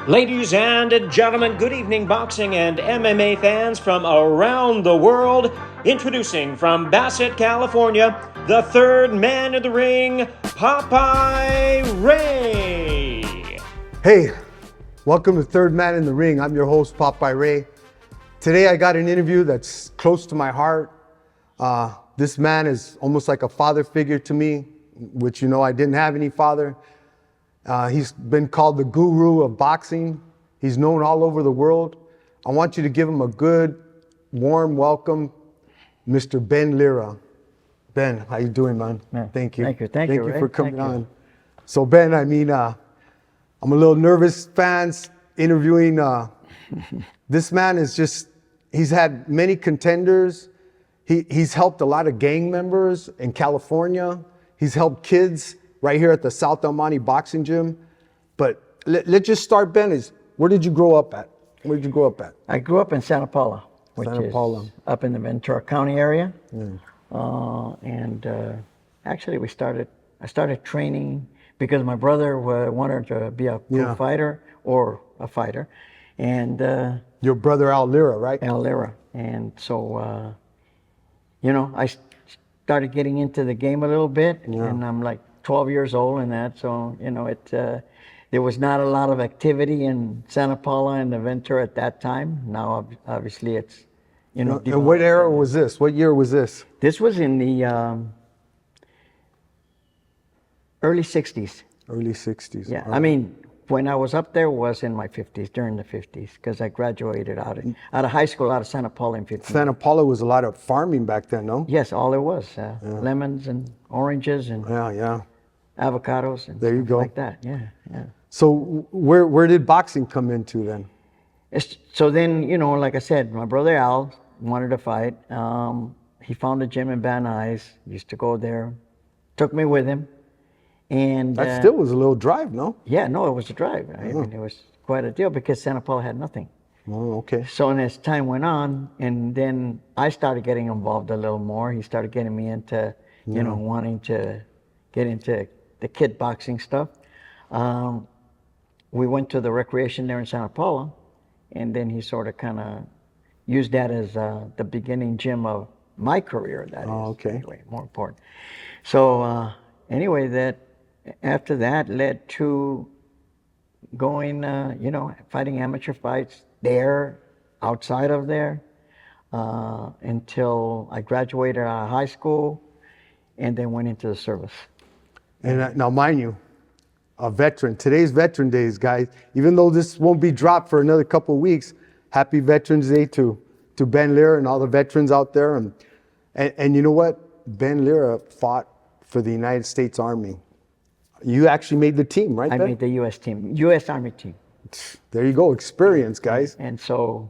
Ladies and gentlemen, good evening, boxing and MMA fans from around the world. Introducing from Bassett, California, the third man in the ring, Popeye Ray. Hey, welcome to Third Man in the Ring. I'm your host, Popeye Ray. Today I got an interview that's close to my heart. This man is almost like a father figure to me, which I didn't have any father. He's been called the guru of boxing. He's known all over the world. I want you to give him a good, warm welcome, Mr. Ben Lira. Ben, how you doing, man? Thank you. Thank you, Ray. For coming on. So Ben, I'm a little nervous fans interviewing. This man is he's had many contenders. He's helped a lot of gang members in California. He's helped kids right here at the South El Monte Boxing Gym. But let's just start, Ben, where did you grow up at? Where did you grow up at? I grew up in Santa Paula, which is up in the Ventura County area. Actually I started training because my brother wanted to be a pro fighter or a fighter. And your brother Al Lira, right? Al Lira. And so, I started getting into the game a little bit, and I'm like 12 years old and that. So, there was not a lot of activity in Santa Paula and the Ventura at that time. Now, obviously, it's, And what era was this? What year was this? This was in the early 60s. Early 60s. Yeah, I mean, when I was up there was in my 50s, during the 50s, because I graduated out of high school, out of Santa Paula in 50. Santa Paula was a lot of farming back then, no? Yes, all there was. Lemons and oranges and avocados and there you stuff go. like that. Yeah. So where did boxing come into then? So then, like I said, my brother Al wanted to fight. He found a gym in Van Nuys, used to go there, took me with him. And that still was a little drive, no? Yeah, no, it was a drive. I mean, it was quite a deal because Santa Paula had nothing. Oh, okay. So as time went on, and then I started getting involved a little more. He started getting me into, wanting to get into the kid boxing stuff. We went to the recreation there in Santa Paula, and then he sort of kind of used that as the beginning gym of my career. That is, okay. Anyway, more important. So anyway, after that led to going, fighting amateur fights there, outside of there, until I graduated out of high school and then went into the service. And now, mind you, a veteran, today's Veteran Days, guys, even though this won't be dropped for another couple of weeks, happy Veterans Day to Ben Lira and all the veterans out there. And you know what? Ben Lira fought for the United States Army. You actually made the team, right? I made the U.S. team, U.S. Army team. There you go, experience, guys. And so,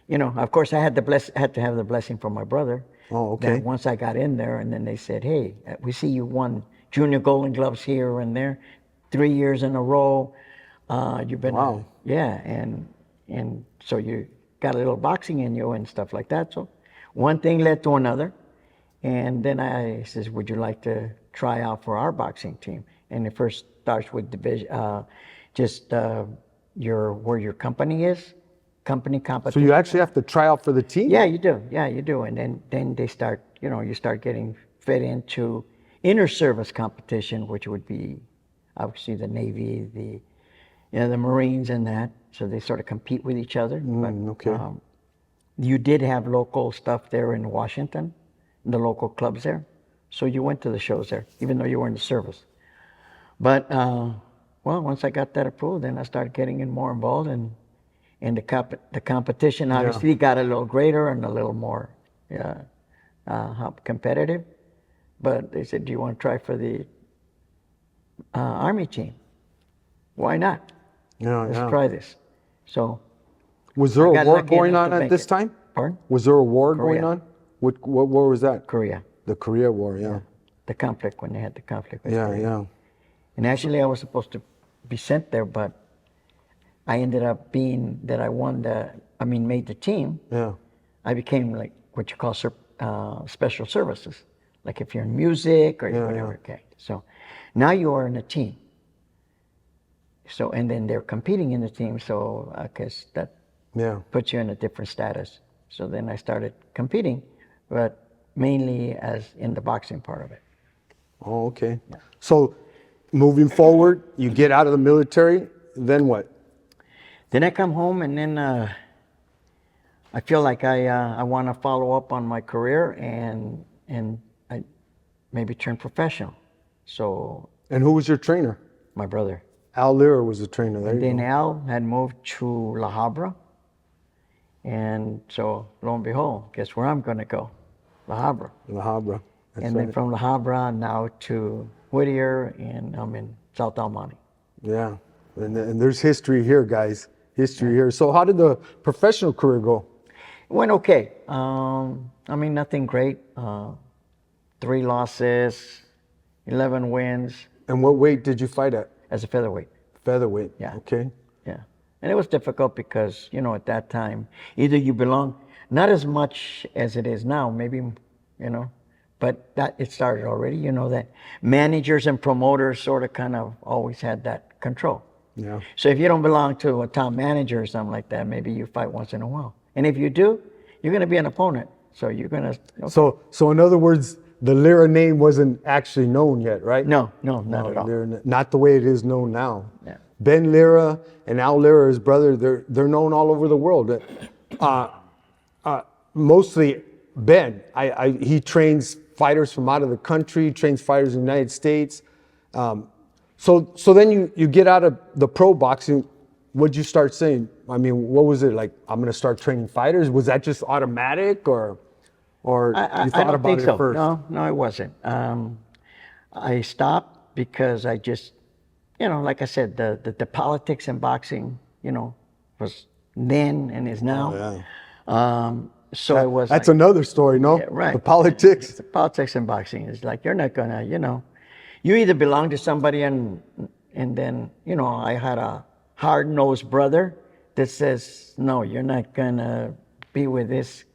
of course, I had to have the blessing from my brother. Oh, okay. That once I got in there, and then they said, "Hey, we see you won junior Golden Gloves here and there, 3 years in a row. You've been and so you got a little boxing in you and stuff like that." So, one thing led to another, and then I says, "Would you like to try out for our boxing team?" And it first starts with division, where your company is, company competition. So you actually have to try out for the team? Yeah, you do. Yeah, you do. And then they start, you start getting fed into inter-service competition, which would be obviously the Navy, the Marines and that. So they sort of compete with each other. Okay. You did have local stuff there in Washington, the local clubs there. So you went to the shows there, even though you were in the service. But, once I got that approved, then I started getting more involved, and the competition obviously got a little greater and a little more competitive. But they said, "Do you want to try for the Army team?" Why not? Let's try this. So, was there a war going on at this time? Pardon? Was there a war going on? What war was that? Korea. The Korea War, yeah. The conflict, when they had the conflict. Yeah. And actually, I was supposed to be sent there, but I ended up being that I made the team. Yeah. I became like what you call special services. Like if you're in music or whatever. Okay. So now you are in a team. So, and then they're competing in the team, so I guess that Yeah. puts you in a different status. So then I started competing, but mainly as in the boxing part of it. Oh, okay. So moving forward, you get out of the military, then what? Then I come home, and then I feel like I want to follow up on my career and I maybe turn professional. So And who was your trainer? my brother. Al Lira was the trainer. There And you then go. Al had moved to La Habra. And so lo and behold, guess where I'm going to go? La Habra. La Habra. That's And right. then from La Habra now to Whittier, and I'm in South El Monte. Yeah. And there's history here, guys. History here. So how did the professional career go? It went okay. I mean, nothing great. 3 losses, 11 wins And what weight did you fight at? as a featherweight. Featherweight. Yeah. Okay. Yeah. And it was difficult because, you know, at that time, either you belong, not as much as it is now, maybe, you know, but that it started already, you know, that managers and promoters sort of kind of always had that control. Yeah. So if you don't belong to a top manager or something like that, maybe you fight once in a while. And if you do, you're going to be an opponent. So you're going to. Okay. So in other words, the Lira name wasn't actually known yet, right? No, not at all. Not the way it is known now. Yeah. Ben Lira and Al Lira, his brother, they're known all over the world. Mostly Ben. He trains fighters from out of the country, trains fighters in the United States. So then you get out of the pro boxing. What'd you start saying? I mean, what was it like? I'm going to start training fighters. Was that just automatic, or you thought I don't about think it so. first? No, it wasn't. I stopped because I just, you know, like I said, the politics in boxing, you know, was then and is now. Oh, yeah. So it was. That's like, another story, no? Yeah, right. The politics. The politics in boxing is like you're not gonna, you know, you either belong to somebody and then, you know, I had a hard-nosed brother that says, no, you're not gonna be with this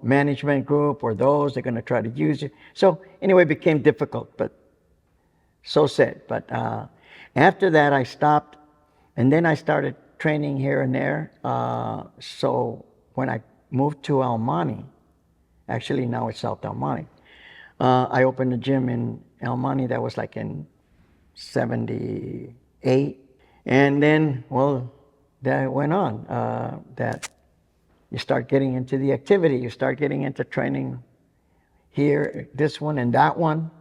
management group or those. They're gonna try to use you. So anyway, it became difficult, but so sad. But after that, I stopped, and then I started training here and there. So when I moved to El Monte, actually now it's South El Monte, I opened a gym in El Monte that was like in 78. And then, well, that went on, that you start getting into the activity, you start getting into training here, this one and that one.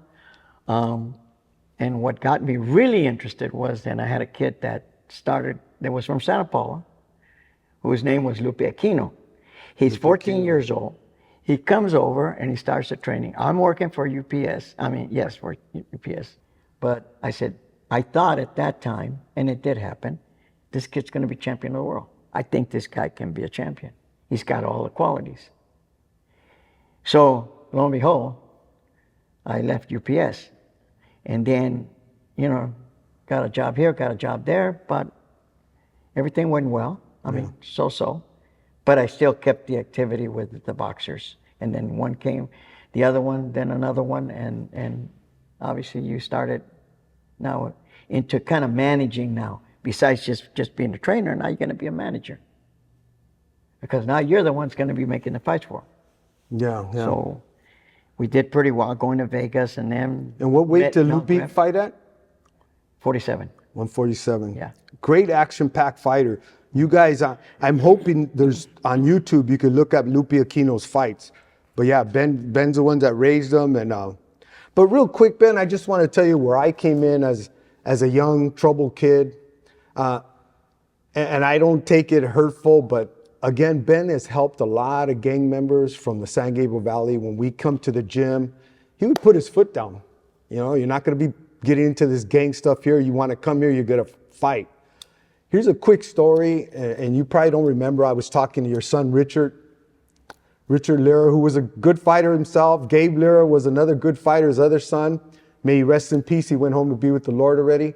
And what got me really interested was then I had a kid that was from Santa Paula, whose name was Lupe Aquino. He's 14 years old. He comes over and he starts the training. I'm working for UPS. Yes, for UPS. But I said, I thought at that time, and it did happen, this kid's going to be champion of the world. I think this guy can be a champion. He's got all the qualities. So, lo and behold, I left UPS. And then, you know, got a job here, got a job there, but everything went well. I mean, so. But I still kept the activity with the boxers. And then one came, the other one, then another one, and obviously you started now into kind of managing now. Besides just being a trainer, now you're going to be a manager. Because now you're the one that's going to be making the fights for them. Yeah. So we did pretty well going to Vegas and then. And what weight did Lupe fight at? 47. 147. Yeah. Great action-packed fighter. You guys, I'm hoping there's on YouTube you can look up Lupe Aquino's fights. But yeah, Ben's the one that raised him. And but real quick, Ben, I just want to tell you where I came in as a young troubled kid, and I don't take it hurtful, but again, Ben has helped a lot of gang members from the San Gabriel Valley. When we come to the gym, he would put his foot down. You know, you're not going to be getting into this gang stuff here. You want to come here, you're going to fight. Here's a quick story, and you probably don't remember. I was talking to your son, Richard Lira, who was a good fighter himself. Gabe Lira was another good fighter, his other son. May he rest in peace. He went home to be with the Lord already.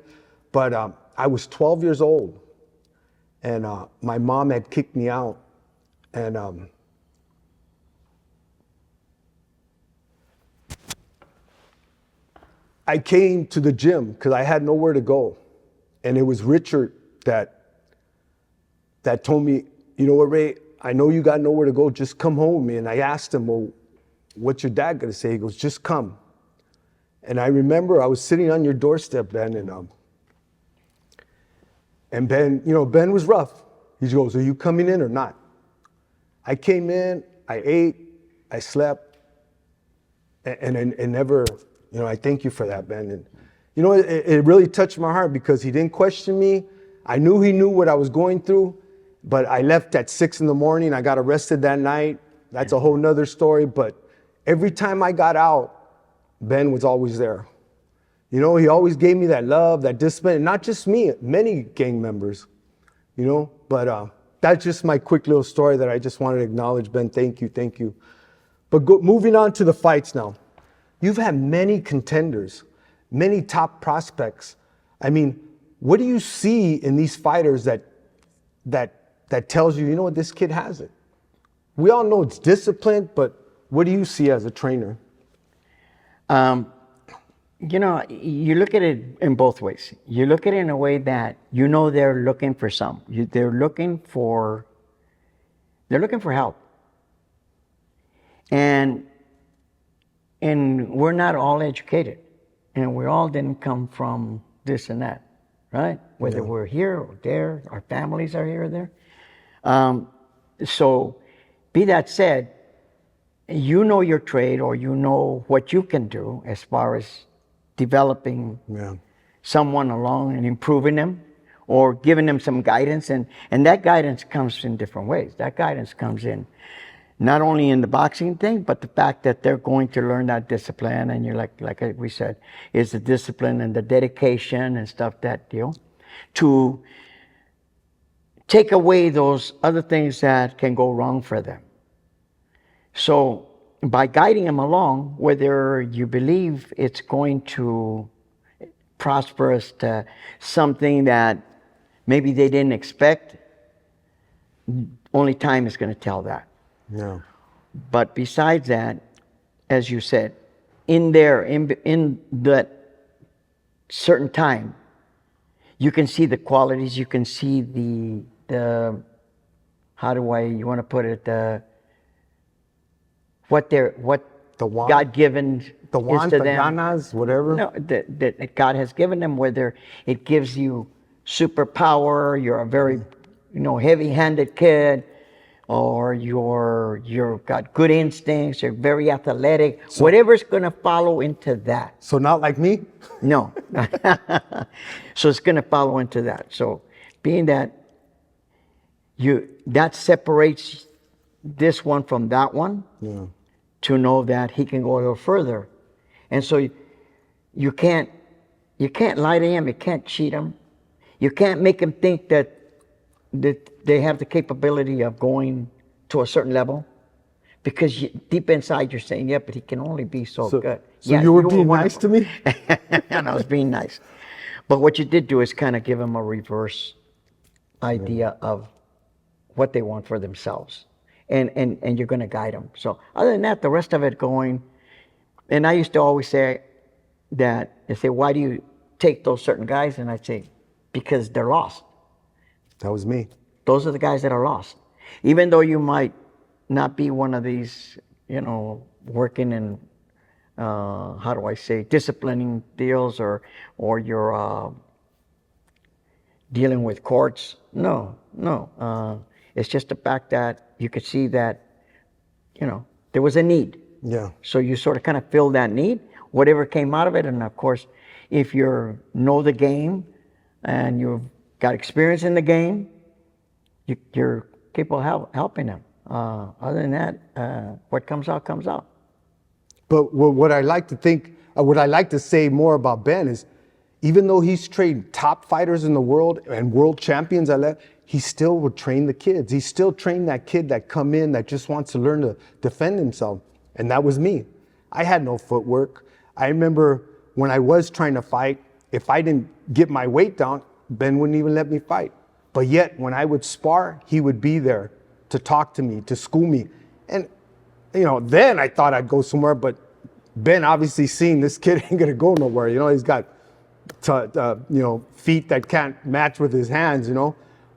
But I was 12 years old, and my mom had kicked me out. And I came to the gym because I had nowhere to go. And it was Richard that told me, you know what, Ray, I know you got nowhere to go, just come home with me. And I asked him, well, what's your dad gonna say? He goes, just come. And I remember I was sitting on your doorstep, Ben, and Ben, Ben was rough. He goes, are you coming in or not? I came in, I ate, I slept, and never, I thank you for that, Ben. And it really touched my heart because he didn't question me. I knew he knew what I was going through, but I left at 6 a.m. I got arrested that night. That's a whole nother story. But every time I got out, Ben was always there. He always gave me that love, that discipline, and not just me, many gang members, But that's just my quick little story that I just wanted to acknowledge, Ben. Thank you. But moving on to the fights now. You've had many contenders, many top prospects. I mean, what do you see in these fighters that tells you, what, this kid has it? We all know it's discipline, but what do you see as a trainer? You look at it in both ways. You look at it in a way that they're looking for they're looking for help. And we're not all educated, and we all didn't come from this and that, right? Whether we're here or there, our families are here or there. So, be that said, your trade, or what you can do as far as developing someone along and improving them, or giving them some guidance, and that guidance comes in different ways. That guidance comes in not only in the boxing thing, but the fact that they're going to learn that discipline, and you're like we said, is the discipline and the dedication and stuff that to take away those other things that can go wrong for them. So by guiding them along, whether you believe it's going to prosper us to something that maybe they didn't expect, only time is going to tell that. Yeah. But besides that, as you said, in that certain time, you can see the qualities, you can see the you want to put it, what God-given is to them. Ganas, whatever. No, that God has given them, whether it gives you superpower, you're a very, heavy-handed kid, or you're got good instincts, you're very athletic, whatever's going to follow into that. So not like me? No. So it's going to follow into that. So being that that separates this one from that one, to know that he can go a little further. And so you can't lie to him, you can't cheat him, you can't make him think that they have the capability of going to a certain level, because deep inside you're saying, yeah, but he can only be so good. So you were being nice to me? And I was being nice. But what you did do is kind of give him a reverse idea of what they want for themselves. And you're going to guide them. So other than that, the rest of it going, and I used to always say that, they say, why do you take those certain guys? And I'd say, because they're lost. That was me. Those are the guys that are lost. Even though you might not be one of these, working in, disciplining deals, or you're dealing with courts. No. It's just the fact that you could see that, there was a need. Yeah. So you sort of kind of fill that need, whatever came out of it. And of course, if you know the game and you've got experience in the game, you're capable of helping them. Other than that, what comes out, comes out. But what I like to say more about Ben is, even though he's trained top fighters in the world and world champions he still would train the kids. He still trained that kid that come in that just wants to learn to defend himself. And that was me. I had no footwork. I remember when I was trying to fight, if I didn't get my weight down, Ben wouldn't even let me fight. But yet when I would spar, he would be there to talk to me, to school me. And, then I thought I'd go somewhere, but Ben obviously seen this kid ain't gonna go nowhere. He's got feet that can't match with his hands,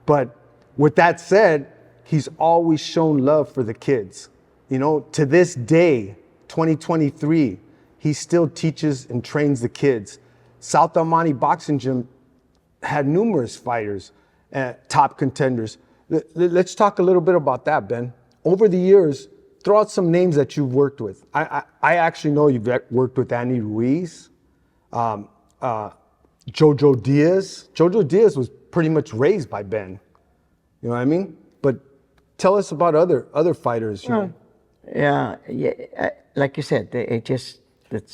But with that said, he's always shown love for the kids. To this day, 2023, he still teaches and trains the kids. South Almani Boxing Gym had numerous fighters, top contenders. Let's talk a little bit about that, Ben. Over the years, throw out some names that you've worked with. I actually know you've worked with Andy Ruiz, JoJo Diaz. JoJo Diaz was pretty much raised by Ben. You know what I mean? But tell us about other fighters. Yeah. Like you said,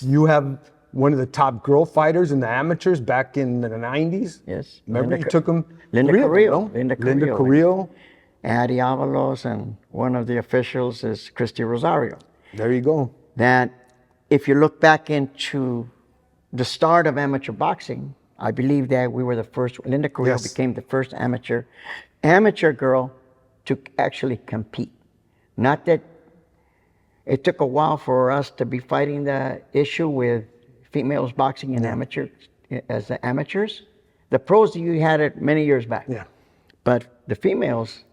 You have one of the top girl fighters in the amateurs back in the 90s. Yes. Remember, you took him. Linda Carrillo. Linda Carrillo. Addie Avalos, and one of the officials is Christy Rosario. There you go. That if you look back into the start of amateur boxing, I believe that we were the first. Linda Carrillo became the first amateur girl to actually compete. Not that it took a while for us to be fighting the issue with females boxing in as the amateurs. The pros, you had it many years back. Yeah. But the females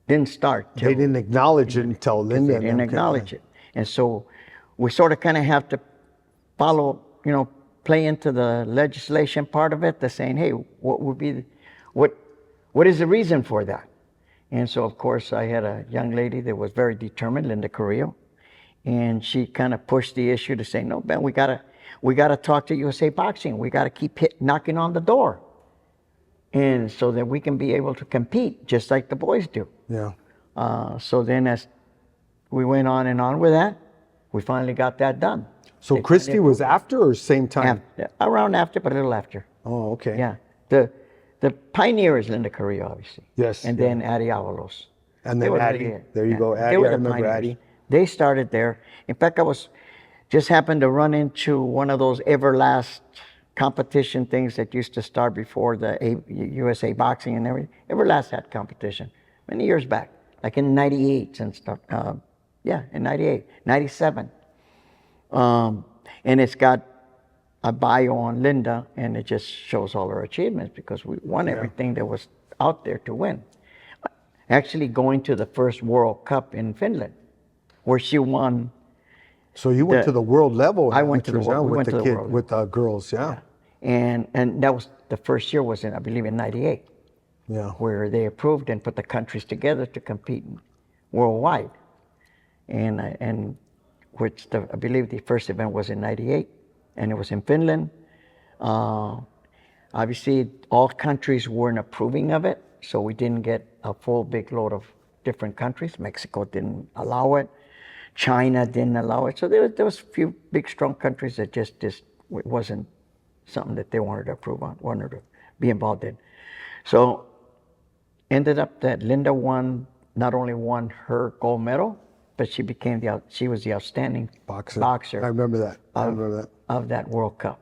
didn't start. They didn't acknowledge it until Linda. They didn't acknowledge it. And so we sort of kind of have to follow, play into the legislation part of it, the saying, hey, what is the reason for that? And so, of course, I had a young lady that was very determined, Linda Carrillo, and she kind of pushed the issue to say, no, Ben, we gotta talk to USA Boxing. We gotta keep knocking on the door, and so that we can be able to compete just like the boys do. Yeah. So then, as we went on and on with that, we finally got that done. So Christy was after or same time? Around after, but a little after. Oh, okay. Yeah. The pioneer is Linda Carrillo, obviously. Yes. And then Addie Avalos. And then Addie. There you go, Addie. They were I remember pioneers. Addie. They started there. In fact, I just happened to run into one of those Everlast competition things that used to start before the USA Boxing and everything. Everlast had competition many years back, like in '98 and stuff. In '98, '97. And it's got a bio on Linda, and it just shows all her achievements because we won everything that was out there to win. Actually going to the first World Cup in Finland, where she won. So you went to the world level. I went to the world. We went to the world with the girls, yeah. And that was the first year was in, I believe, in '98. Yeah. Where they approved and put the countries together to compete worldwide, and which I believe the first event was in '98, and it was in Finland. Obviously, all countries weren't approving of it, so we didn't get a full big load of different countries. Mexico didn't allow it. China didn't allow it. So there was a few big, strong countries that just it wasn't something that they wanted to approve on, wanted to be involved in. So ended up that Linda not only won her gold medal, but she was the outstanding boxer. I remember that. Of that World Cup.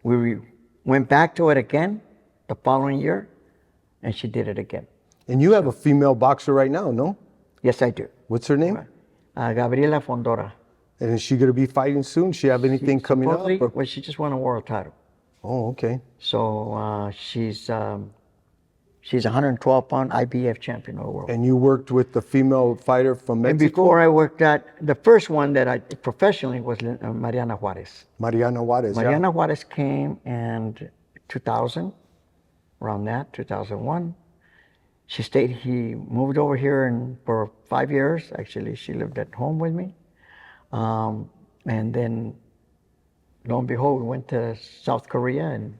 We went back to it again the following year, and she did it again. And you have a female boxer right now, no? Yes, I do. What's her name? Gabriela Fondora. And is she going to be fighting soon? She have anything coming up? Well, she just won a world title. Oh, okay. So she's 112-pound IBF champion of the world. And you worked with the female fighter from Mexico? And before I worked the first one that I professionally was Mariana Juarez. Mariana Juarez came in 2000, around that, 2001. He moved over here for 5 years. Actually, she lived at home with me. And then, lo and behold, we went to South Korea and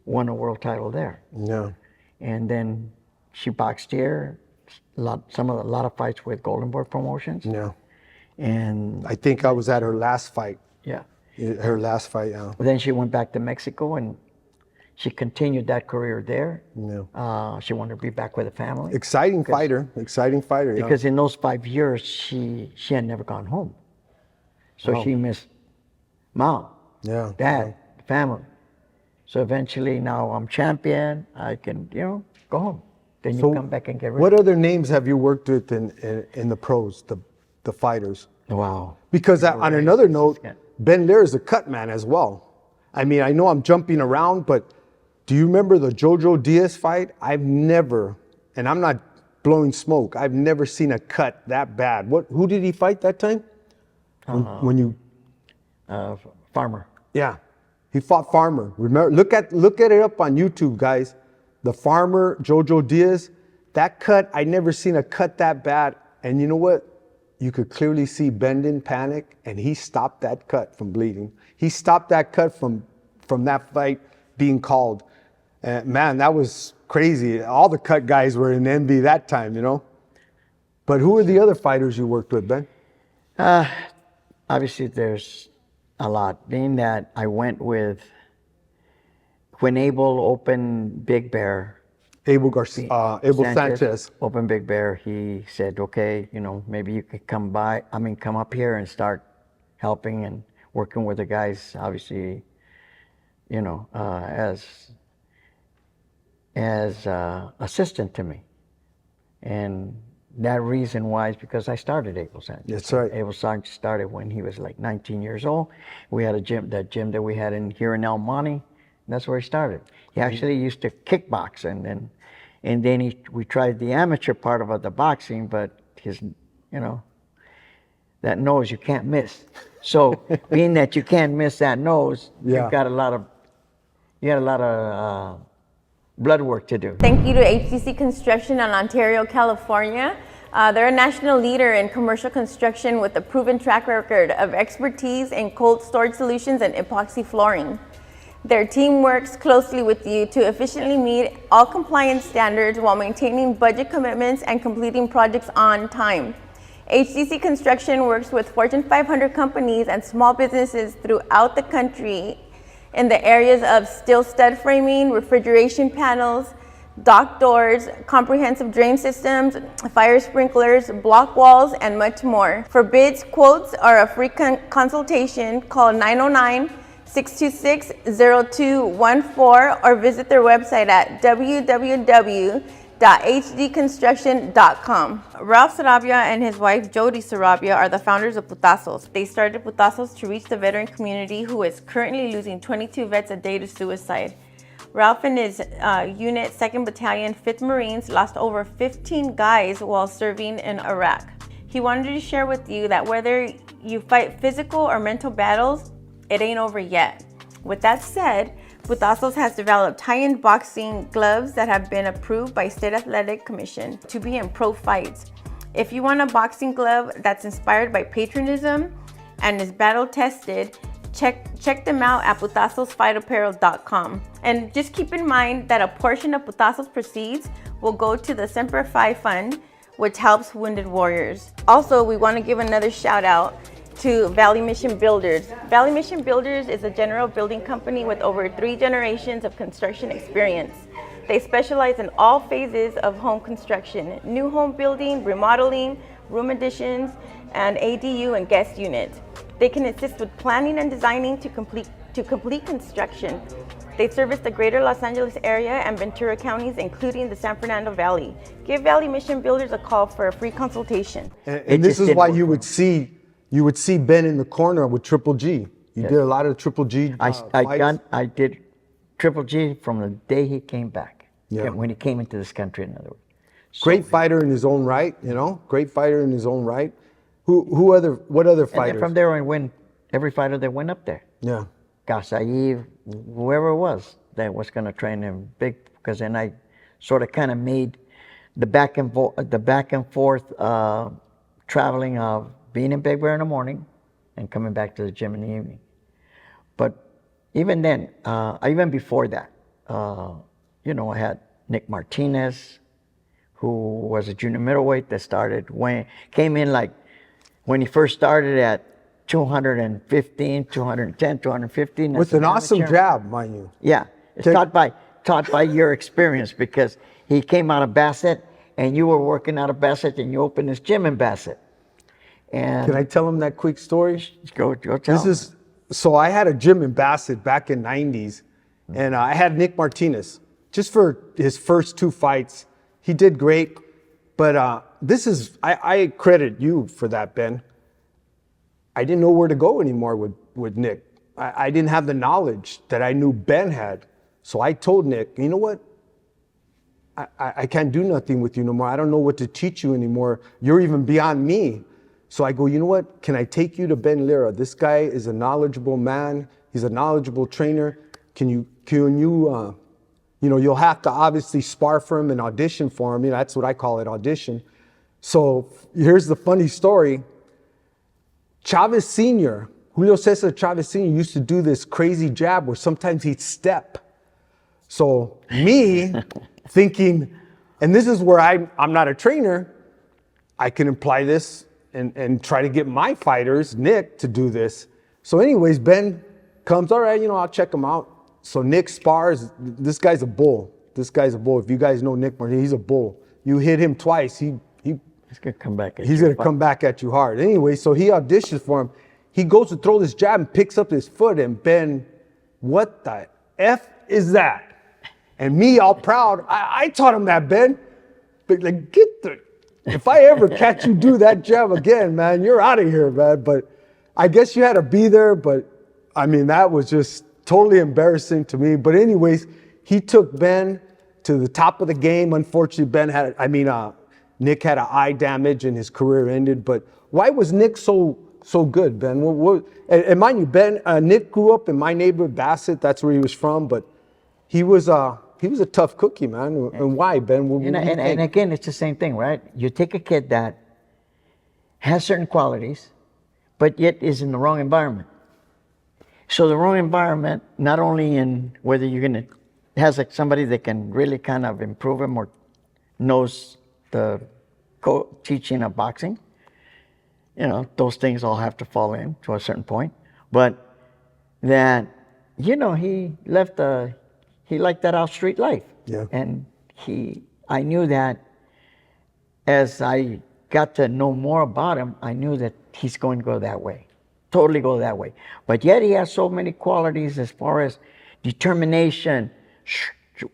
won a world title there. Yeah. And then she boxed here, a lot of fights with Golden Boy Promotions. Yeah. And I think I was at her last fight. Yeah. Her last fight, yeah. Then she went back to Mexico and she continued that career there. Yeah. She wanted to be back with the family. Exciting fighter. Yeah. Because in those 5 years, she had never gone home. So she missed mom, dad, family. So eventually now I'm champion, I can, go home. Then you come back and get ready. What other names have you worked with in the pros, the fighters? Wow. Because on another note, Ben Lira is a cut man as well. I mean, I know I'm jumping around, but do you remember the JoJo Diaz fight? I've never, and I'm not blowing smoke, I've never seen a cut that bad. Who did he fight that time? When you... Farmer. Yeah, he fought Farmer. Remember, look at it up on YouTube, guys. The Farmer, JoJo Diaz, that cut, I never seen a cut that bad. And you know what? You could clearly see Ben in panic, and he stopped that cut from bleeding. He stopped that cut from that fight being called. Man, that was crazy. All the cut guys were in envy that time, you know? But who are the other fighters you worked with, Ben? Obviously, there's a lot. Being that I went with, when Abel opened Big Bear, Abel Sanchez opened Big Bear, he said, okay, you know, maybe you could come up here and start helping and working with the guys, obviously, you know, as assistant to me. And that reason why is because I started Abel Sanchez. That's right. Abel Sanchez started when he was like 19 years old. We had that gym that we had here in El Monte. That's where he started. He actually used to kickbox, and then we tried the amateur part of the boxing, but that nose you can't miss. So being that you can't miss that nose, you've got a lot of blood work to do. Thank you to HDC Construction in Ontario, California. They're a national leader in commercial construction with a proven track record of expertise in cold storage solutions and epoxy flooring. Their team works closely with you to efficiently meet all compliance standards while maintaining budget commitments and completing projects on time. HDC Construction works with Fortune 500 companies and small businesses throughout the country in the areas of steel stud framing, refrigeration panels, dock doors, comprehensive drain systems, fire sprinklers, block walls, and much more. For bids, quotes, or a free consultation, call 909-626-0214 or visit their website at www.hdconstruction.com. Ralph Sarabia and his wife Jody Sarabia are the founders of Putazos. They started Putazos to reach the veteran community who is currently losing 22 vets a day to suicide. Ralph and his unit, 2nd Battalion, 5th Marines, lost over 15 guys while serving in Iraq. He wanted to share with you that whether you fight physical or mental battles, it ain't over yet. With that said, Putazos has developed high-end boxing gloves that have been approved by State Athletic Commission to be in pro fights. If you want a boxing glove that's inspired by patriotism and is battle tested, check them out at putazosfightapparel.com. And just keep in mind that a portion of Putazos proceeds will go to the Semper Fi Fund, which helps wounded warriors. Also, we want to give another shout out to Valley Mission Builders. Valley Mission Builders is a general building company with over 3 generations of construction experience. They specialize in all phases of home construction, new home building, remodeling, room additions, and ADU and guest units. They can assist with planning and designing to complete construction. They service the greater Los Angeles area and Ventura counties, including the San Fernando Valley. Give Valley Mission Builders a call for a free consultation. And this is why you would see Ben in the corner with Triple G. You did a lot of Triple G fights. I did Triple G from the day he came back. Yeah. When he came into this country, in other words. Great fighter in his own right, you know. Great fighter in his own right. What other fighters? And then from there, I win every fighter that went up there. Yeah. Gasayev, whoever it was that was going to train him big, because then I sort of kind of made the back and forth traveling of being in Big Bear in the morning and coming back to the gym in the evening. But even then, even before that, I had Nick Martinez, who was a junior middleweight that came in like when he first started at 215, 210, 215. With an awesome jab, mind you. Yeah, it's taught by your experience, because he came out of Bassett and you were working out of Bassett and you opened this gym in Bassett. And can I tell him that quick story? Go tell him. So I had a gym in Bassett back in '90s, and I had Nick Martinez just for his first 2 fights. He did great, but I credit you for that, Ben. I didn't know where to go anymore with Nick. I didn't have the knowledge that I knew Ben had. So I told Nick, you know what? I can't do nothing with you no more. I don't know what to teach you anymore. You're even beyond me. So I go, you know what? Can I take you to Ben Lira? This guy is a knowledgeable man. He's a knowledgeable trainer. You'll have to obviously spar for him and audition for him. That's what I call it, audition. So here's the funny story. Chavez Sr., Julio Cesar Chavez Sr. used to do this crazy jab where sometimes he'd step. So me thinking, and this is where I'm not a trainer, I can imply this and try to get my fighters, Nick, to do this. So anyways, Ben comes, all right, I'll check him out. So Nick spars. This guy's a bull. If you guys know Nick Martinez, he's a bull. You hit him twice, he's gonna come back at you. He's gonna come back at you hard. Anyway, so he auditions for him. He goes to throw this jab and picks up his foot, and Ben, what the F is that? And me, all proud, I taught him that, Ben. But like, if I ever catch you do that jab again, man, you're out of here, man. But I guess you had to be there, but I mean, that was just totally embarrassing to me. But anyways, he took Ben to the top of the game. Unfortunately, Nick had an eye damage and his career ended. But why was Nick so good, Ben? And mind you, Nick grew up in my neighborhood, Bassett. That's where he was from. But he was a tough cookie, man. And why, Ben? And again, it's the same thing, right? You take a kid that has certain qualities, but yet is in the wrong environment. So the wrong environment, not only in whether has like somebody that can really kind of improve him or knows the teaching of boxing, those things all have to fall in to a certain point. But that, he liked that out street life. Yeah. And I knew that as I got to know more about him, I knew that he's going to go that way. Totally go that way. But yet he has so many qualities as far as determination,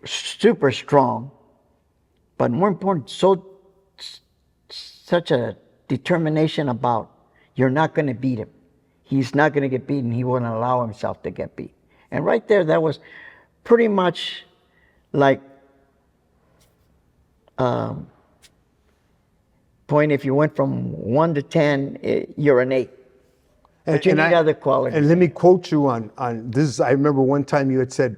super strong, but more important, such a determination about you're not going to beat him. He's not going to get beaten. He won't allow himself to get beat. And right there, that was pretty much like point, if you went from 1 to 10, you're an 8. But you need other qualities. And let me quote you on this. I remember one time you had said,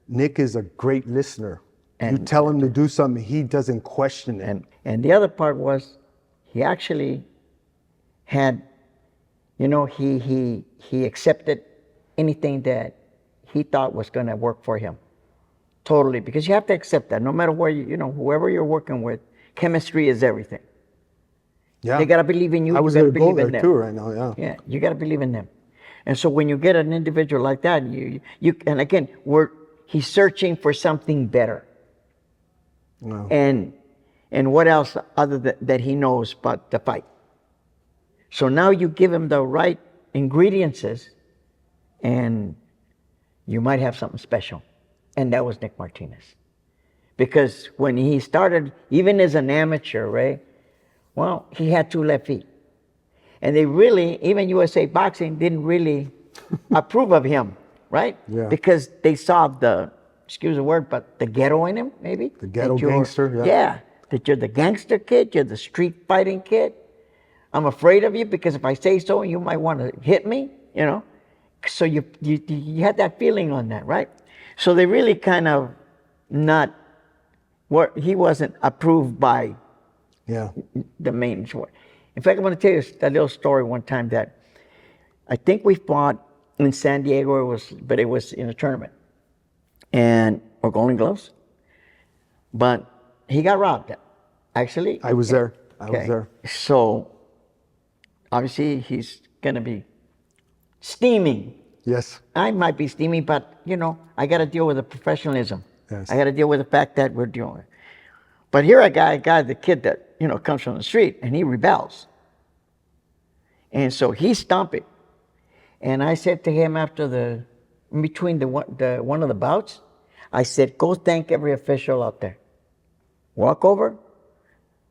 Nick is a great listener. You tell him to do something, he doesn't question it. And the other part was, he actually had, he accepted anything that he thought was going to work for him. Totally. Because you have to accept that. No matter where whoever you're working with, chemistry is everything. Yeah. They got to believe in you. I was going to go there too right now, yeah. Yeah, you got to believe in them. And so when you get an individual like that, and again, he's searching for something better. No. And what else other that he knows but the fight. So now you give him the right ingredients, and you might have something special. And that was Nick Martinez. Because when he started, even as an amateur, Ray, well, he had 2 left feet. And they really, even USA Boxing didn't really approve of him, right? Yeah. Because they saw excuse the word, but the ghetto in him, maybe? The ghetto gangster, yeah. Yeah, that you're the gangster kid, you're the street fighting kid. I'm afraid of you because if I say so, you might want to hit me, So you had that feeling on that, right? So they really kind of he wasn't approved by the main sport. In fact, I'm going to tell you a little story one time that I think we fought in San Diego, but it was in a tournament. And we're Golden Gloves. But he got robbed, actually. I was there. I was there. So, obviously, he's going to be steaming. Yes. I might be steaming, but, I got to deal with the professionalism. Yes. I got to deal with the fact that we're dealing with. But here I got the kid that, comes from the street, and he rebels. And so he's stomping. And I said to him after in between one of the bouts, I said, go thank every official out there. Walk over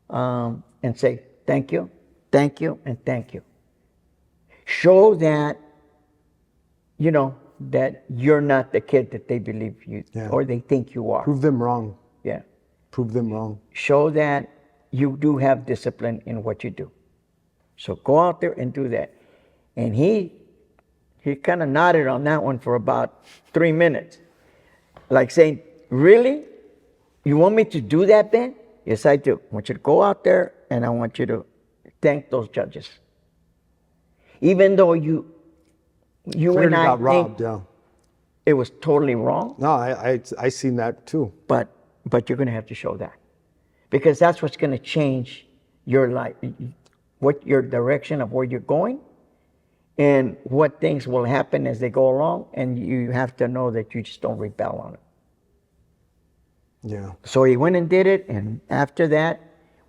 and say, thank you, and thank you. Show that you know, that you're not the kid that they believe you or they think you are. Prove them wrong. Yeah. Prove them wrong. Show that you do have discipline in what you do. So go out there and do that. And he kind of nodded on that one for about 3 minutes. Like saying, really? You want me to do that, Ben? Yes, I do. I want you to go out there and I want you to thank those judges. Even though you Clearly and I got robbed, think it was totally wrong. No, I seen that too. But you're going to have to show that. Because that's what's going to change your life, what your direction of where you're going, and what things will happen as they go along, and you have to know that you just don't rebel on it. Yeah. So he went and did it, and after that,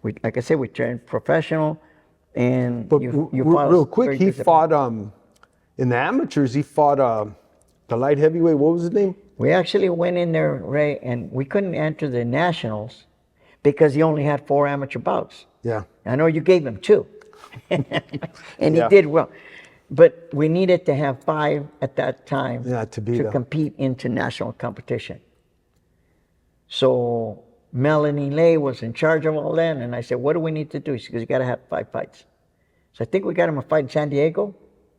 like I said, we turned professional, and But you real quick, he fought in the amateurs. He fought the light heavyweight. What was his name? We actually went in there, Ray, and we couldn't enter the nationals because he only had 4 amateur bouts. Yeah. I know you gave him 2, and he did well. But we needed to have 5 at that time to compete into national competition. So Melanie Lay was in charge of all that, and I said, what do we need to do? She goes, you got to have 5 fights. So I think we got him a fight in San Diego.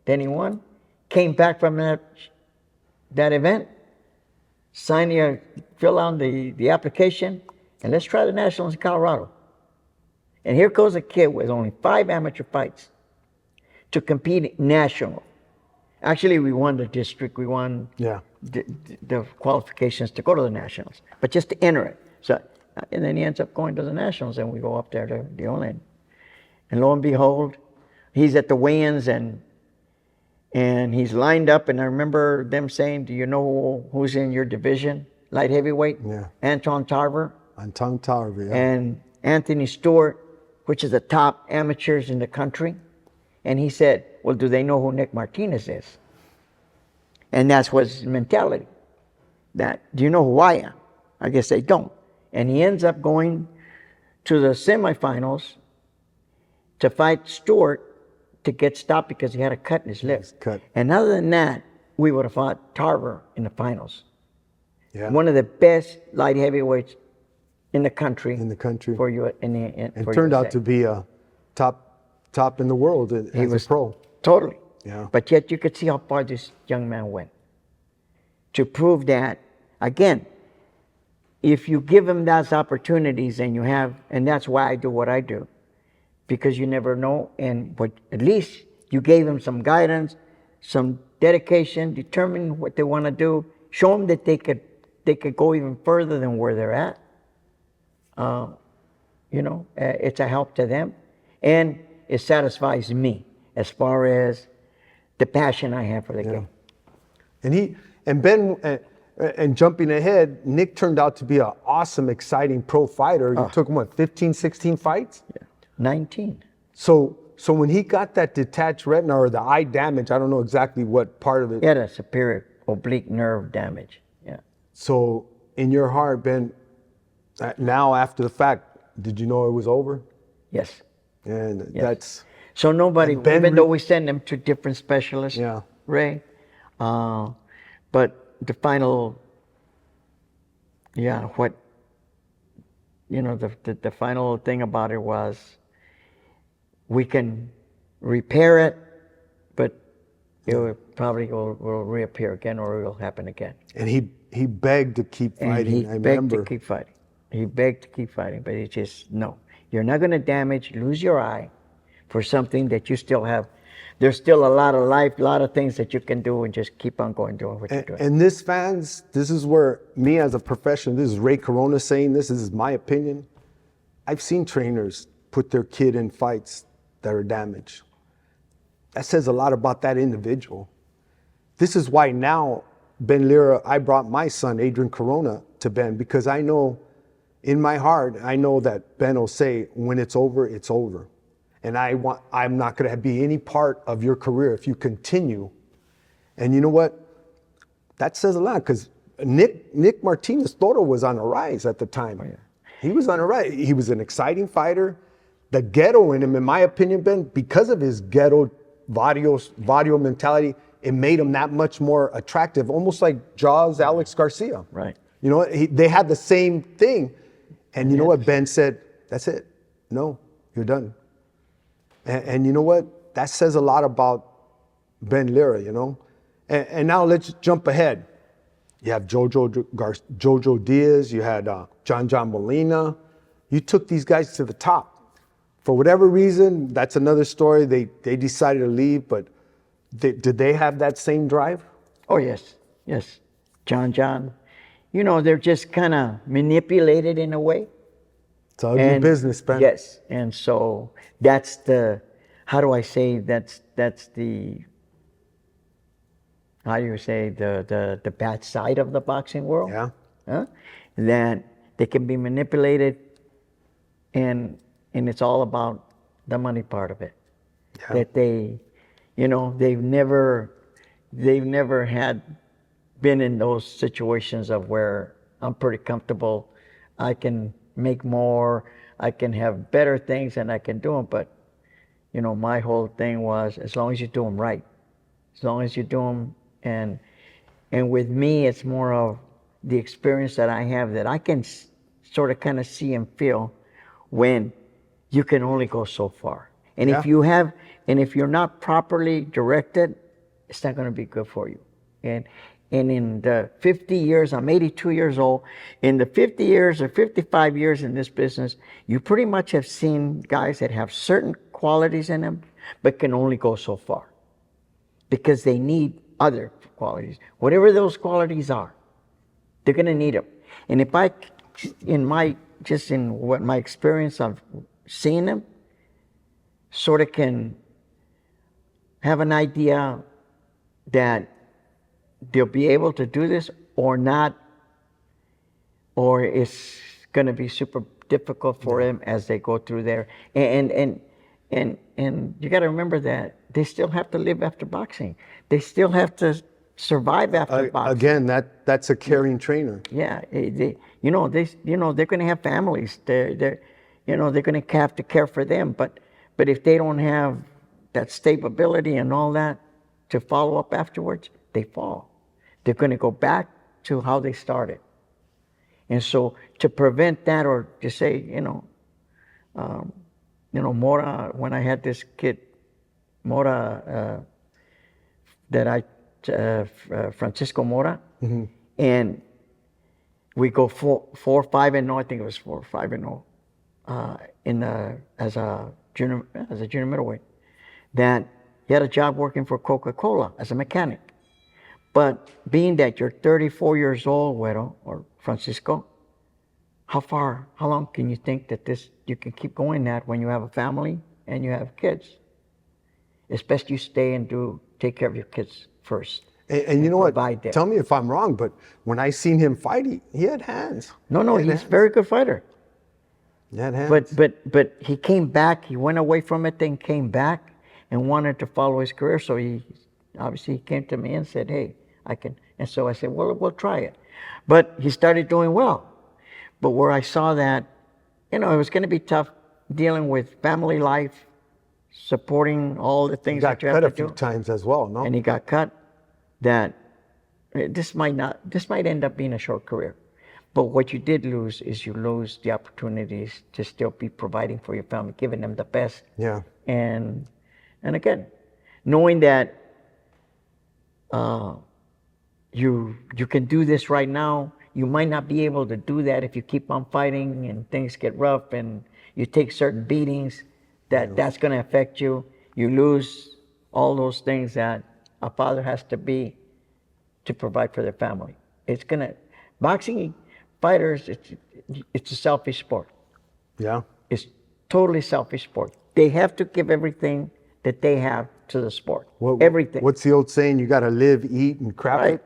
Then he won. Came back from that event, fill out the application, and let's try the nationals in Colorado. And here goes a kid with only 5 amateur fights to compete national. Actually, we won the district. We won the qualifications to go to the nationals, but just to enter it. So, and then he ends up going to the nationals, and we go up there to the Olin. And lo and behold, he's at the weigh-ins, and he's lined up, and I remember them saying, do you know who's in your division? Light heavyweight? Yeah. Anton Tarver. Anton Tarver, yeah. And Anthony Stewart, which is the top amateurs in the country. And he said, well, do they know who Nick Martinez is? And that's his mentality. That, do you know who I am? I guess they don't. And he ends up going to the semifinals to fight Stewart to get stopped because he had a cut in his lip. Cut. And other than that, we would have fought Tarver in the finals. Yeah. One of the best light heavyweights in the country. For you, and turned out to be a top in the world as a pro. Totally. Yeah. But yet you could see how far this young man went. To prove that, again, if you give him those opportunities and that's why I do what I do, because you never know, but at least you gave him some guidance, some dedication, determine what they want to do, show them that they could go even further than where they're at. It's a help to them, and it satisfies me as far as the passion I have for the game. And Ben, and jumping ahead, Nick turned out to be an awesome, exciting pro fighter. You took him, what, 15, 16 fights? Yeah. 19. So when he got that detached retina or the eye damage, I don't know exactly what part of it. He had a superior oblique nerve damage. Yeah. So in your heart, Ben, now after the fact, did you know it was over? Yes. And that's... So nobody, even though we send them to different specialists, Ray, but the final, the final thing about it was we can repair it, but it will probably will reappear again, or it will happen again. And he begged to keep fighting. And he begged to keep fighting. He begged to keep fighting, but he just, no. You're not going to lose your eye for something that you still have. There's still a lot of life, a lot of things that you can do, and just keep on doing what you're doing. And this is where me as a professional, this is Ray Corona saying this is my opinion. I've seen trainers put their kid in fights that are damaged. That says a lot about that individual. This is why now, Ben Lira, I brought my son, Adrian Corona, to Ben, because I know in my heart, I know that Ben will say, when it's over, it's over. And I'm not going to be any part of your career if you continue. And you know what? That says a lot, because Nick Martinez Toro was on a rise at the time. Oh, yeah. He was on a rise. He was an exciting fighter. The ghetto in him, in my opinion, Ben, because of his ghetto vadio mentality, it made him that much more attractive, almost like Jaws, Alex Garcia. Right. You know, they had the same thing. And you know what? Ben said, that's it. No, you're done. And you know what? That says a lot about Ben Lira, you know? And now let's jump ahead. You have JoJo Diaz, you had John Molina. You took these guys to the top. For whatever reason, that's another story. They decided to leave, but did they have that same drive? Oh, yes. John. You know, they're just kind of manipulated in a way. It's ugly business, Ben. Yes. And so that's the, how do you say, the bad side of the boxing world? Yeah. Huh? That they can be manipulated, and it's all about the money part of it. Yeah. That they, you know, they've never had been in those situations of where I'm pretty comfortable, I can make more, I can have better things, and I can do them. But, you know, my whole thing was, as long as you do them right, as long as you do them, and with me, it's more of the experience that I have, that I can sort of kind of see and feel when you can only go so far. And if you're not properly directed, it's not going to be good for you. And in the 50 years, I'm 82 years old, in the 50 years or 55 years in this business, you pretty much have seen guys that have certain qualities in them, but can only go so far because they need other qualities. Whatever those qualities are, they're going to need them. And if in what my experience of seeing them, sort of can have an idea that they'll be able to do this or not, or it's going to be super difficult for them as they go through there. And you got to remember that they still have to live after boxing. They still have to survive after boxing. Again, that's a caring trainer. Yeah, they're going to have families. They're going to have to care for them. But if they don't have that stability and all that to follow up afterwards, they fall. They're going to go back to how they started. And so to prevent that, or to say, Mora, when I had this kid, Mora, Francisco Mora, mm-hmm. and we go 4-5-0. I think it was 4-5-0 as a junior middleweight. That he had a job working for Coca-Cola as a mechanic. But being that you're 34 years old, Güero, or Francisco, how long can you think that you can keep going that when you have a family and you have kids? It's best you stay and take care of your kids first. And you know what? Tell me if I'm wrong, but when I seen him fight, he had hands. No, he's a very good fighter. He had hands. But he came back. He went away from it, then came back and wanted to follow his career. So he came to me and said, "Hey, I can." And so I said, "Well, we'll try it." But he started doing well. But where I saw that, it was going to be tough dealing with family life, supporting all the things that you have to do. He got cut a few times as well, no? And he got cut. That this might end up being a short career. But what you did lose is you lose the opportunities to still be providing for your family, giving them the best. Yeah. And again, knowing that you can do this right now, you might not be able to do that if you keep on fighting and things get rough and you take certain beatings, that's going to affect you. You lose all those things that a father has to be to provide for their family. Boxing fighters, it's a selfish sport. Yeah. It's totally selfish sport. They have to give everything that they have to the sport. Everything. What's the old saying? You got to live, eat, and crap right. it.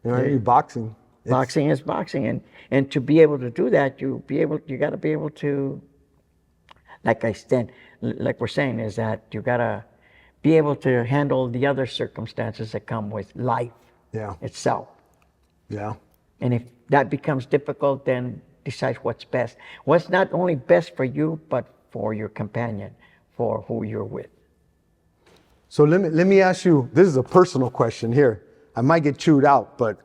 You're boxing. Boxing is boxing, and to be able to do that, you got to be able to, like we're saying, is that you got to be able to handle the other circumstances that come with life itself. Yeah. And if that becomes difficult, then decide what's best. What's not only best for you, but for your companion, for who you're with. So let me ask you, this is a personal question here. I might get chewed out, but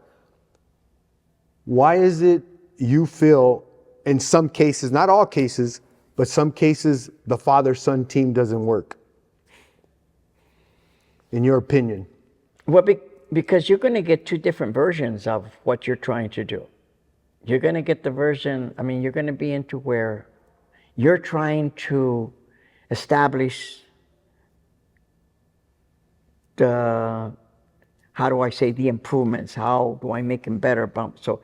why is it you feel in some cases, not all cases, but some cases, the father-son team doesn't work? In your opinion? Well, because you're going to get two different versions of what you're trying to do. You're going to get the version, you're going to be into where you're trying to establish the, how do I say, the improvements. How do I make them better? So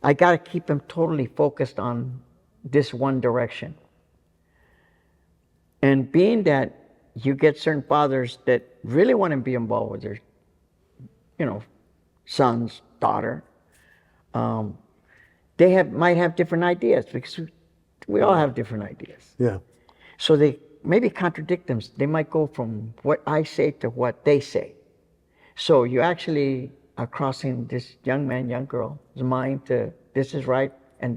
I got to keep them totally focused on this one direction. And being that you get certain fathers that really want to be involved with their, sons, daughter, they might have different ideas, because we all have different ideas. Yeah. So they maybe contradict them. They might go from what I say to what they say. So you actually are crossing this young man, young girl's mind to this is right and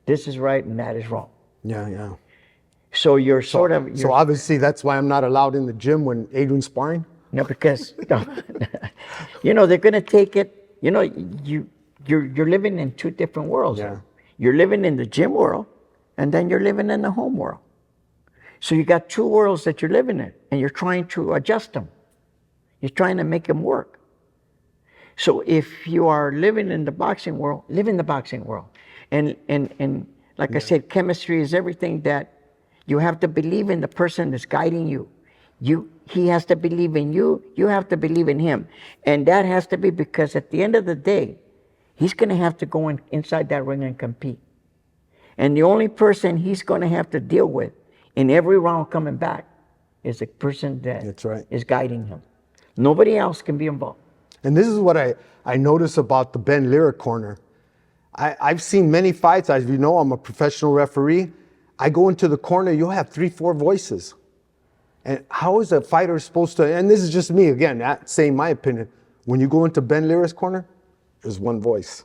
this is right and that is wrong. Yeah, yeah. So you're so obviously that's why I'm not allowed in the gym when Adrian's sparring? No, because they're going to take it. You're living in two different worlds. Yeah. You're living in the gym world, and then you're living in the home world. So you got two worlds that you're living in, and you're trying to adjust them. You're trying to make them work. So if you are living in the boxing world, live in the boxing world. And like I said, chemistry is everything. That you have to believe in the person that's guiding you. He has to believe in you. You have to believe in him. And that has to be because at the end of the day, he's going to have to go inside that ring and compete. And the only person he's going to have to deal with in every round coming back is the person that is guiding him. Nobody else can be involved. And this is what I notice about the Ben Lira corner. I've seen many fights. As you know, I'm a professional referee. I go into the corner, you'll have 3-4 voices. And how is a fighter supposed to, and this is just me, again, saying my opinion. When you go into Ben Lira's corner, there's one voice.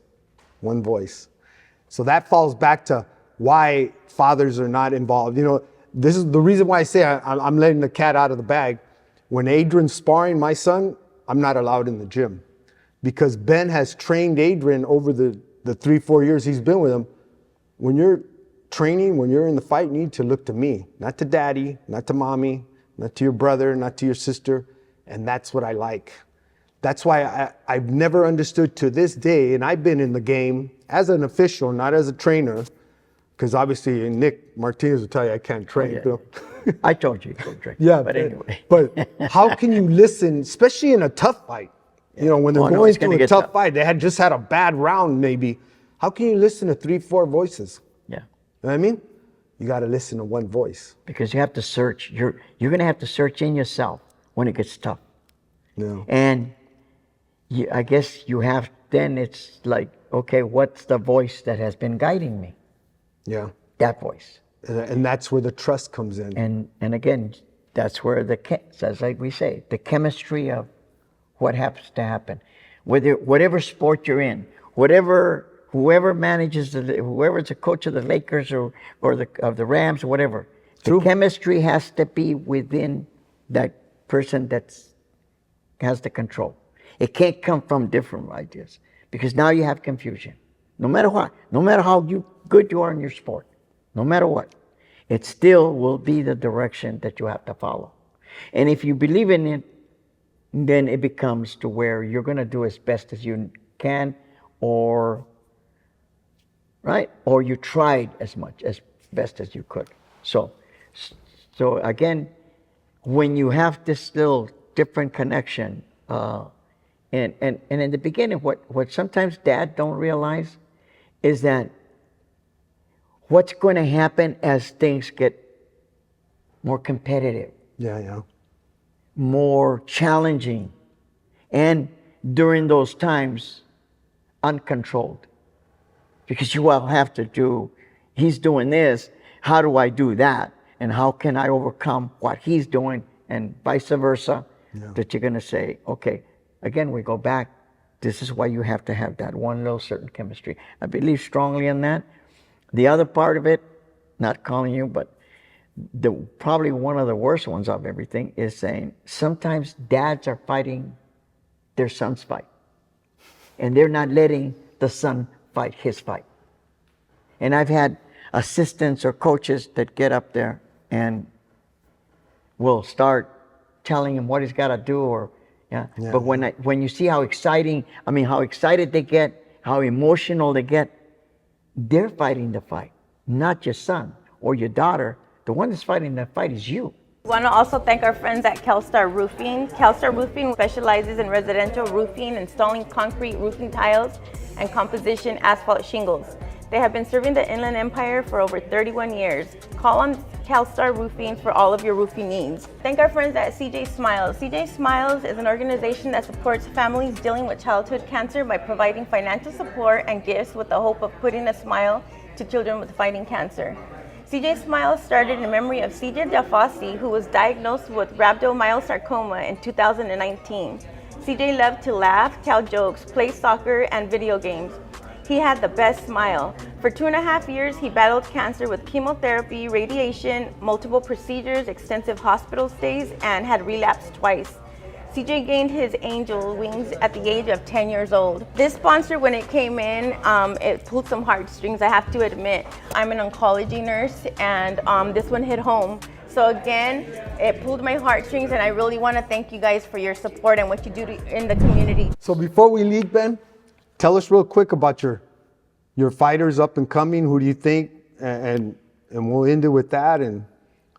So that falls back to why fathers are not involved. This is the reason why I say I'm letting the cat out of the bag. When Adrian's sparring my son, I'm not allowed in the gym. Because Ben has trained Adrian over the 3-4 years he's been with him. When you're training, when you're in the fight, you need to look to me, not to daddy, not to mommy, not to your brother, not to your sister. And that's what I like. That's why I've never understood to this day, and I've been in the game as an official, not as a trainer, because obviously Nick Martinez will tell you I can't train. Oh, yeah. I told you couldn't train. Yeah, but anyway. But how can you listen, especially in a tough fight? When they're going through a tough fight, they had just had a bad round maybe. How can you listen to 3-4 voices? Yeah. You know what I mean? You got to listen to one voice. Because you have to search. You're going to have to search in yourself when it gets tough. Yeah. And I guess you have, then it's like, okay, what's the voice that has been guiding me? Yeah. That voice. And that's where the trust comes in. And again, that's where as like we say, the chemistry of what happens to happen. Whatever sport you're in, whoever manages whoever's the coach of the Lakers or of the Rams or whatever, the chemistry has to be within that person has the control. It can't come from different ideas, because now you have confusion. No matter what, no matter how good you are in your sport, no matter what, it still will be the direction that you have to follow. And if you believe in it, then it becomes to where you're going to do as best as you can, or you tried as best as you could. So again, when you have this little different connection, and in the beginning, what sometimes dad don't realize is that what's going to happen as things get more competitive. Yeah. More challenging, and during those times, uncontrolled. Because you will have to do, he's doing this, how do I do that? And how can I overcome what he's doing, and vice versa? Yeah. That you're going to say, okay, again, we go back. This is why you have to have that one little certain chemistry. I believe strongly in that. The other part of it, not calling you, but probably one of the worst ones of everything is saying sometimes dads are fighting their son's fight, and they're not letting the son fight his fight. And I've had assistants or coaches that get up there and will start telling him what he's got to do, or but when you see how excited they get, how emotional they get, they're fighting the fight, not your son or your daughter. The one that's fighting that fight is you. We want to also thank our friends at Kelstar Roofing. Kelstar Roofing specializes in residential roofing, installing concrete roofing tiles and composition asphalt shingles. They have been serving the Inland Empire for over 31 years. Call on Kelstar Roofing for all of your roofing needs. Thank our friends at CJ Smiles. CJ Smiles is an organization that supports families dealing with childhood cancer by providing financial support and gifts with the hope of putting a smile to children with fighting cancer. CJ Smiles started in memory of CJ Jafasi, who was diagnosed with rhabdomyosarcoma in 2019. CJ loved to laugh, tell jokes, play soccer, and video games. He had the best smile. For 2.5 years, he battled cancer with chemotherapy, radiation, multiple procedures, extensive hospital stays, and had relapsed twice. CJ gained his angel wings at the age of 10 years old. This sponsor, when it came in, it pulled some heartstrings, I have to admit. I'm an oncology nurse, and this one hit home. So again, it pulled my heartstrings, and I really want to thank you guys for your support and what you do in the community. So before we leave, Ben, tell us real quick about your fighters up and coming. Who do you think? And we'll end it with that. And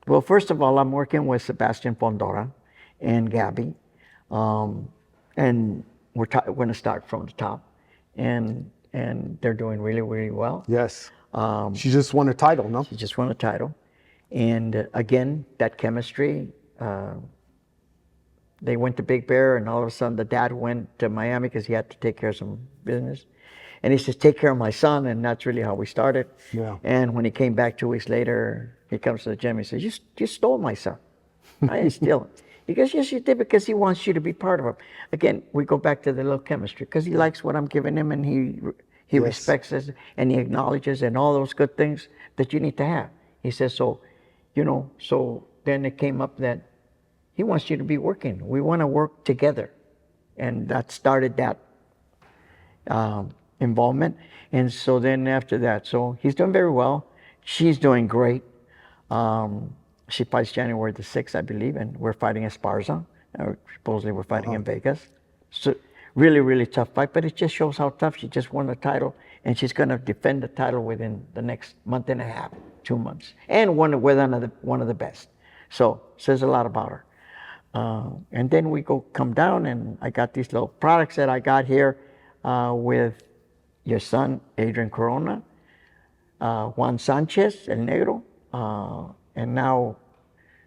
well, first of all, I'm working with Sebastian Pondora and Gabby. And we're going to start from the top, and they're doing really, really well. Yes. She just won a title, no? She just won a title. And again, that chemistry, they went to Big Bear, and all of a sudden the dad went to Miami because he had to take care of some business. And he says, take care of my son, and that's really how we started. Yeah. And when he came back 2 weeks later, he comes to the gym, he says, you stole my son. I didn't steal him. He goes, yes, you did, because he wants you to be part of him. Again, we go back to the little chemistry, because he likes what I'm giving him, and he respects us, and he acknowledges, and all those good things that you need to have. He says, so then it came up that he wants you to be working. We want to work together. And that started that involvement. And so then after that, so he's doing very well. She's doing great. She fights January the 6th, I believe, and we're fighting Esparza. Supposedly we're fighting in Vegas. So really, really tough fight, but it just shows how tough. She just won the title, and she's going to defend the title within the next month and a half, 2 months, and won it with one of the best. So says a lot about her. And then we come down, and I got these little products that I got here with your son, Adrian Corona, Juan Sanchez, El Negro, and now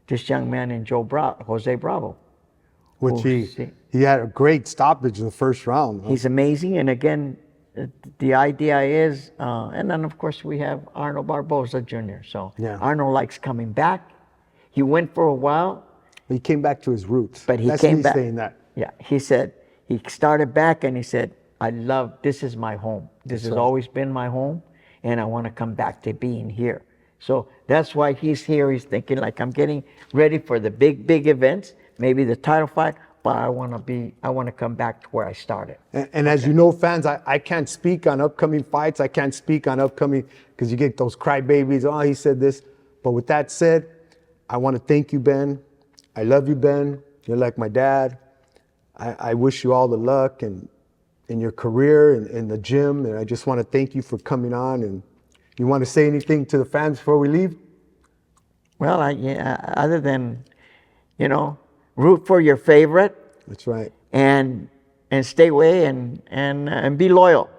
this young man in Jose Bravo. Which he had a great stoppage in the first round. Huh? He's amazing. And again, the idea is, and then of course we have Arnold Barboza Jr. So Arnold likes coming back. He went for a while. He came back to his roots. But he came back. Saying that. Yeah, he said, he started back and he said, this is my home. This has always been my home, and I want to come back to being here. So that's why he's here. He's thinking like, I'm getting ready for the big events, maybe the title fight, but I want to come back to where I started. And as you know, fans, I can't speak on upcoming fights. I can't speak on upcoming, because you get those crybabies. Oh, he said this. But with that said, I want to thank you, Ben. I love you, Ben. You're like my dad. I wish you all the luck in your career and in the gym. And I just want to thank you for coming on. And you want to say anything to the fans before we leave? Well, other than, root for your favorite. That's right. And stay away and be loyal.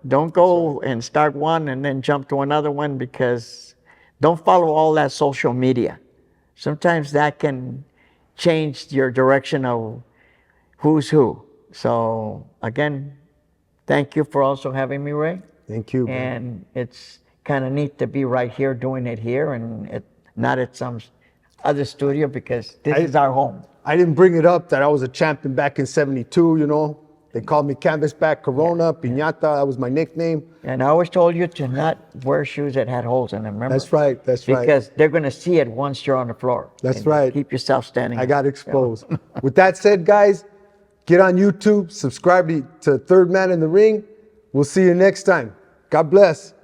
Don't go and start one and then jump to another one, because don't follow all that social media. Sometimes that can change your direction of who's who. So again, thank you for also having me, Ray. Thank you. Man. And it's kind of neat to be right here, doing it here, and not at some other studio, because this is our home. I didn't bring it up that I was a champion back in '72, They called me Canvasback Corona, Piñata. That was my nickname. And I always told you to not wear shoes that had holes in them, remember? That's right. That's right. Because they're going to see it once you're on the floor. That's And right. Keep yourself standing. I got exposed. With that said, guys, get on YouTube, subscribe to Third Man in the Ring. We'll see you next time. God bless.